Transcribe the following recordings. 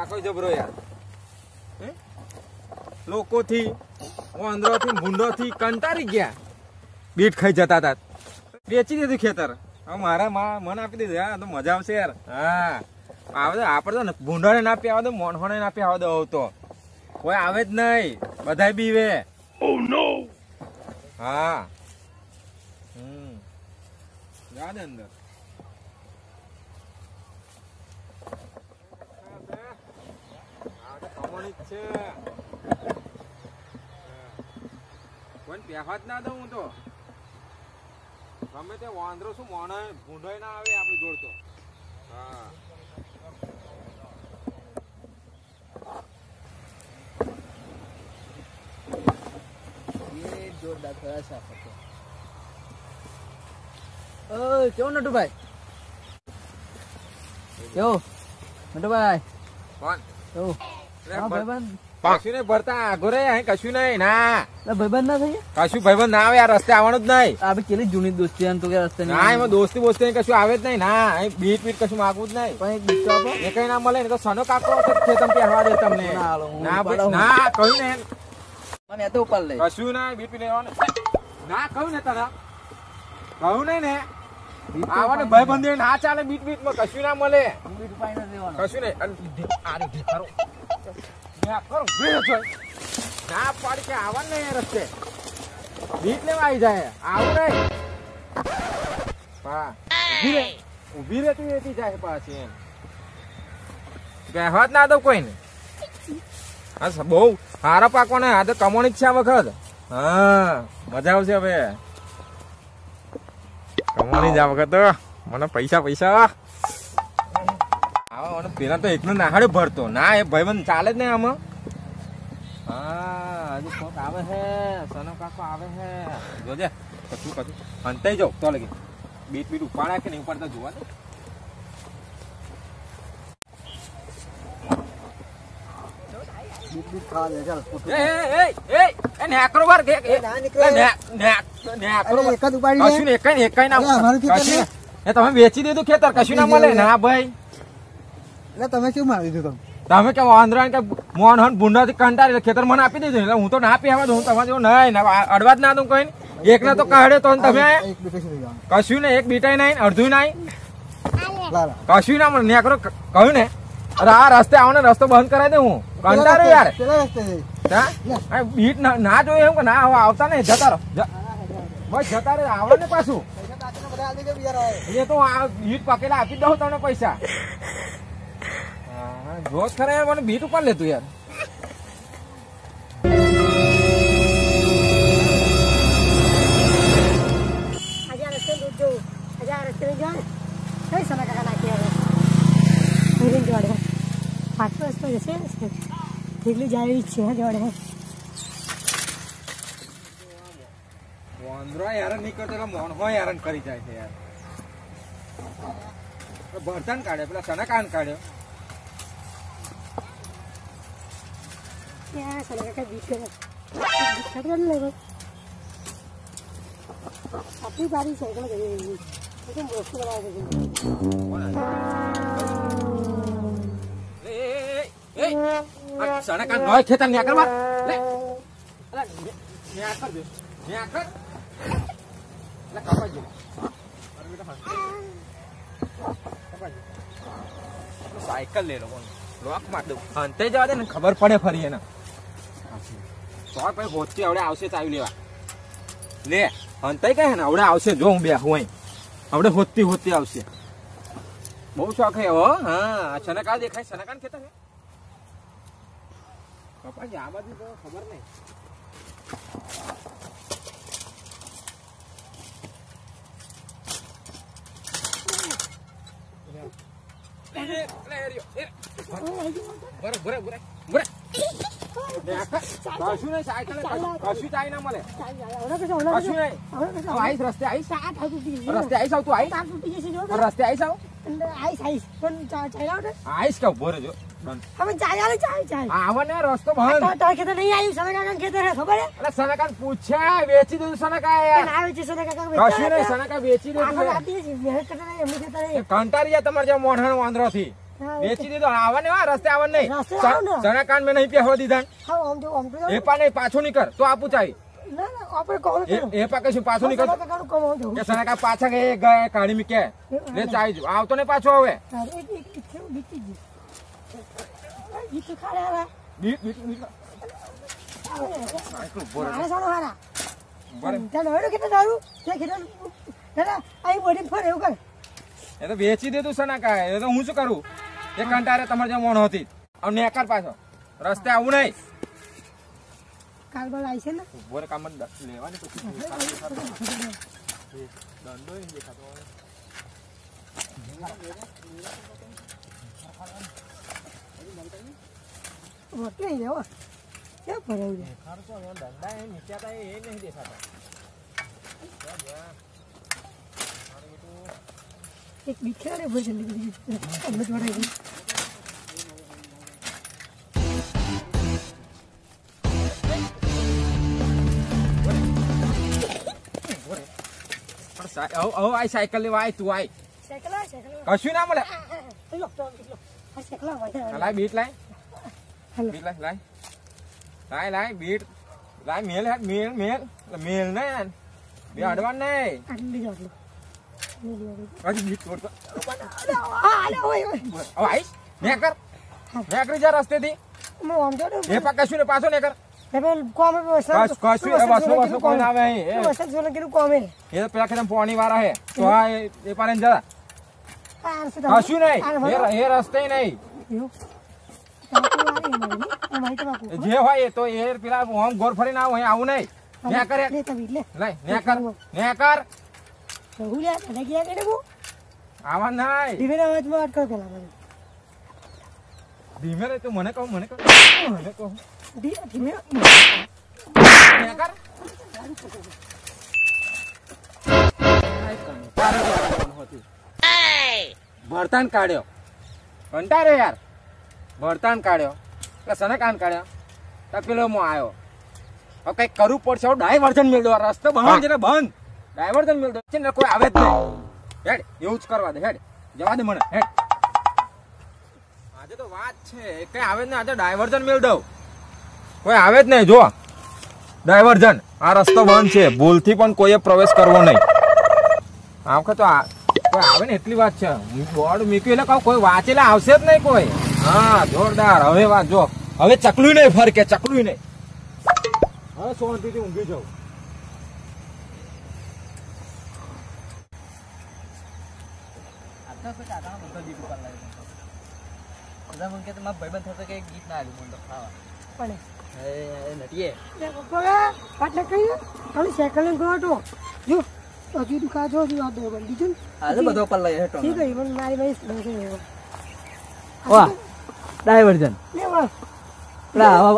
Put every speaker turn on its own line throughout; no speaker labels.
કાકો જબરો યાર લોકોથી વાંદરોથી ભૂંડોથી કંટાળી ગયા બીટ ખાઈ જતા હતા વેચી દીધું ખેતર હવે મારા મને આપી દીધું યાર તો મજા આવશે યાર હા આવે તો આપણે તો ભૂંડોને ના પી આવે તો મોણહોને ના પી આવે તો તો કોઈ આવે જ નહીં બધા બીવે હા યાદ અંદર છે કોઈ પહેવા જ ના દઉં હું તો ગમે તે વાંદરો શું મોણે ભૂંડોય ના આવે આપડે જોડતો હા
જોરદાર થયા છે કેવું નટુભાઈ કેવું નટુભાઈ
કોણ
કેવું
કશું નહીં ભરતા આગો રે કશું નહીં ના
ભાઈબંધ ના થઈ
કશું ભાઈબંધ ના આવે આ રસ્તે આવવાનું જ નહીં
આપડે કેટલી જૂની દોસ્તી એમ તો કે રસ્તે
ના એમાં દોસ્તી બોસ્તી કશું આવે જ નહીં ના બીટ બીટ કશું માગવું જ નહીં
પણ એક બીટ આપો
એ કઈ ના મળે ને તો સનો કાકો ખેતમ પહેરવા દે તમને ના કહ્યું ને
મને તો ઉપર લઈ
કશું ના બીટ પી લેવાનું ના કહ્યું ને તને કહું નહીં ને આવવાનું ભાઈબંધી ના ચાલે બીટ બીટ માં કશું ના મળે
બીટ પાઈ ના દેવાનું
કશું નહીં ના પાડી કે આવવાનું નહીં રસ્તે બીટ લેવા આવી જાય આવું નહીં હા ઉભી રહેતી રહેતી જાય પાછી એમ કહેવા જ ના દઉં કોઈને હા બહુ હારા પાકવાના આ તો કમાણી જ છે આ વખત હા મજા આવશે હવે કમાણી જ આ વખત મને પૈસા પેલા તો એકનો નાહાડે ભરતો ના એ ભાઈબંધ ચાલે જ નહીં આમાં હા હજુ કોક આવે છે સનો કાકો આવે છે જોજે કશું અંતાઈ જાવ તો લગી બીટ બીટ ઉપાડ્યા કે નહીં ઉપાડતા જોવા દે તમે વેચી દીધું ખેતર કશું ના મળે ના ભાઈ
તમે શું મારી દીધું
તમે કે વાંદરા કે મોહન ભૂંડા થી કંટાળી ખેતર મને આપી દીધું એટલે હું તો ના પીવા દઉં તમારે જેવું નહીં અડવા જ ના દઉં કઈ એક ને તો કાઢે તો તમે કશું ને એક બીટાઈ નહીં અડધું નહીં કશું ના મળે નેકરો કહ્યું ને અરે આ રસ્તે આવો ને રસ્તો બંધ કરાવી દે હું કંટાળો યાર બીટ ના જોઈએ એમ કે ના આવતા ને જતા રહો બસ જતા રહે આવડે ને પાછું એ તો બીટ પકેલા આપી દઉં તમને પૈસા જોત ખરે મને બીટ ઉપર લેતું યાર વાંદરો હેરાન નહીં કરતો મોણહો હેરાન કરી જાય છે યાર ભરતાન કાઢ્યો પેલા સનકાન કાઢ્યો
આપણી બારી છે
સનકાન નોય ખેતર ન્યા કરવા લે ન્યા કર દે ન્યા કર લે કપાઈ ગયો સાયકલ લે લો લોક માર દઉં અંતે જવા દે ને ખબર પડે ફરી એને તો ભાઈ હોતી આવડે આવશે ચાવી લેવા લે અંતે કહે ને આવડે આવશે જો હું બે હું આવડે હોતી આવશે બહુ શોખ હે હો હા સનકા દેખાય સનકાન ખેતર હે પપ્પા આ બાજુ તો ખબર નહીં કશું નહીં સાયકલ કશું ચાઈ ના મળે કશું નહીં આઈસ રસ્તે આઈસ રસ્તે આઈસ આવ તું આઈસ રસ્તે આઈસ આવ આઈસ કે ઉભો રહેજો આવને રસ્તો બંધ સનકા પૂછ્યા વેચી દીધું સનકા કશું નહીં સનકા વેચી દીધું કંટાળી જાય તમારે જેવા મોઢાનો વાંદરો થી
હા,
વેચી દીધો આવવાને હા રસ્તે આવવાને નહીં
રસ્તે આવો ને.
ચણા કાન મેં નહીં પહેવા દીધા
હા આમ તો
એ પા નહીં પાછું નહીં કર તો આપું ચાવી
ના ના આપણે કોલ કરો
એ પા કશું પાછું નહીં કર
કાકાનું કામ આમ જવું
કે ચણા કા પાછા કે ગયા કાઢી મી કે લે ચાવી જો આવતો ને પાછો હવે
એક કેવું બીતી ગયું ગીત ખાડે હારા
બીટ બીટ
મારે સાનો હારા
બરે
તને હવે કેટલા દારૂ તે કેટલા દાદા આઈ બોડી ફરે એવું કર
એ તો વેચી દીધું ચણા કા એ તો હું શું કરું એ કંટારે તમારે જે મોણ હતી અને નેકર પાછો રસ્તે આવું નહીં
કાલ બોલ આવી છે ને
ઉભો કામ લેવાની પછી દંડો ય દેખાતો
મોટી નહીં લેવો કેમ ભરાયું છે
ખર્ચો દંડા એ નીચે એ નહીં દેખાતા
એક બીખેડે ભર જલ્દી અમને જોડાઈ ગઈ
આઈ સાયકલ લેવા આય તું આય
સાયકલ
કશું ના મળે
લો તો આ સાયકલ વાય
લાય બીટ લાય
હાલો
બીટ લાય લાય લાય બીટ લાય મેલ હેડ મેલ મેલ મેલ ને બે અડવાન નહીં
આટલી જાવ
હજી બીટ તોડ
હાલો ઓય ઓય
હવે આઈશ નેકર જા રસ્તેથી
મો આમ તો
એ પા કશું ને પાછો નેકર
લેવલ કોમે
કશું એ બસો કોઈ ના આવે અહીં એ
વસત જોલે કે કોમે
એ તો પેલા ખેતમ પોણી વાળા હે તો આ એ પારે જરા
આ સે
કશું નહીં એ રસ્તે નહીં
યો તાકી વાળી મારી તો બાપુ
જે હોય એ તો એ પેલા ઓમ ગોર ફરીને આવું અહીં આવું નહીં નેકર
લે તવી લે
લઈ નેકર
હુલિયા તને ગયા કે બો
આવા નહીં
ધીમે અવાજમાં વાત કર પેલા મને
ધીમે રે તું મને કહું મને કહું
ધીમે
નેકર ભરતાન કાઢ્યો કંટાળે યાર ભરતાન કાઢ્યો એટલે સને કાન કાઢ્યો તો પેલો મો આવ્યો હવે કઈક કરવું પડશે હવે ડાયવર્ઝન મેળવો રસ્તો બંધ છે ને બંધ ડાયવર્ઝન મેળવો છે ને કોઈ આવે જ નહીં હેડ એવું જ કરવા દે હેડ જવા દે મને હેડ આજે તો વાત છે કઈ આવે જ નહીં આજે ડાયવર્ઝન મેળ દઉં કોઈ આવે જ નહીં જો ડાયવર્ઝન આ રસ્તો બંધ છે ભૂલથી પણ કોઈએ પ્રવેશ કરવો નહીં આમ કે તો કોઈ આવે ને એટલી વાત છે બોર્ડ મૂક્યું એટલે કહું કોઈ વાંચેલા આવશે જ નહીં કોઈ હા જોરદાર હવે વાત જો હવે ચકલું નહીં ફરકે ચકલું નહીં હવે શાંતિથી ઊંઘી જાઉં
ભાઈબંધ થતો કે ગીત ના આવ્યું મને તો ખાવા
પણ
નટીએ
પપ્પા પાટલે કઈ હવે સાયકલ ને ગયો તો જો હજુ તું કા જો આ દો બંધી જો
આજે બધો પર લઈ હેઠો
ઠીક છે મને મારી ભાઈ સ્પેસ
વાહ ડાયવર્ઝન
લે વાહ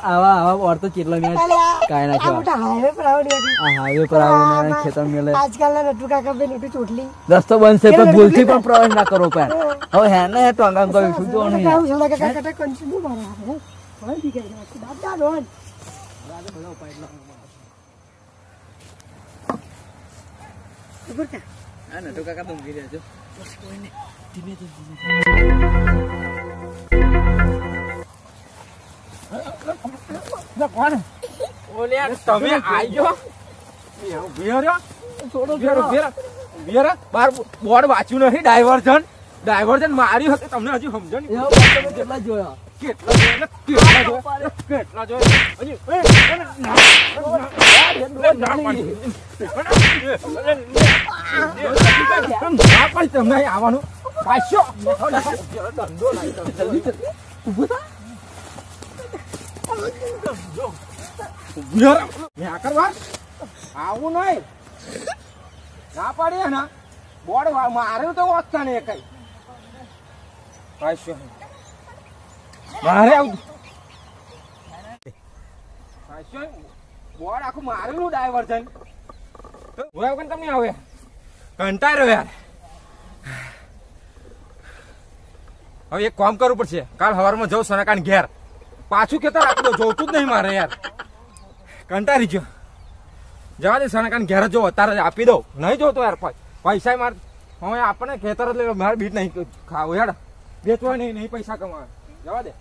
આવા ઓર તો ચેટલા મેં કાય ના
આ મોટા હાઈવે પર આવડી
આ હાઈવે પર આવીને ખેતર મેલે
આજકાલ ના નટુ કાકા બે નટુ ચોટલી
રસ્તો બંધ છે પણ ભૂલથી પણ પ્રવેશ ના કરવો પડે હવે હે ને તો અંગામ કર્યું શું જોવાનું યાર
કામ છોડા કાકા કાકા કન્ટિન્યુ મારા હે કોણ દી ગયા દાદા રોન ઉપર કા
આ નટુ કાકા તો ઊંઘી રહ્યા છે
તમે આયો બાર બોર્ડ વાંચ્યું નથી ડાયવર્ઝન માર્યું હતું તમને હજી સમજણ
કેટલા જોયા
કેટલા જોયા તમને આવવાનું પાછો આવું નહીં ના પાડીએ ને બોર્ડ માર્યું તો વાંચતા ને કઈ મારે બોર્ડ આખું મારેલું ડાયવર્ઝન તમને આવે કંટાળ્યો યાર હવે એક કામ કરવું પડશે કાલ સવારમાં જવું સનાકાન ઘેર પાછું કેતા રાખી દો જોતું જ નહીં મારે યાર કંટાળી ગયો જવા દે સનાકાન ઘેર જો અત્યારે આપી દઉં નહીં જોતો યાર પૈસા માર હવે આપણને ખેતર જ લેવો મારે બીટ નહીં ખાવું યાર વેચવા નહીં પૈસા કમાવા જવા દે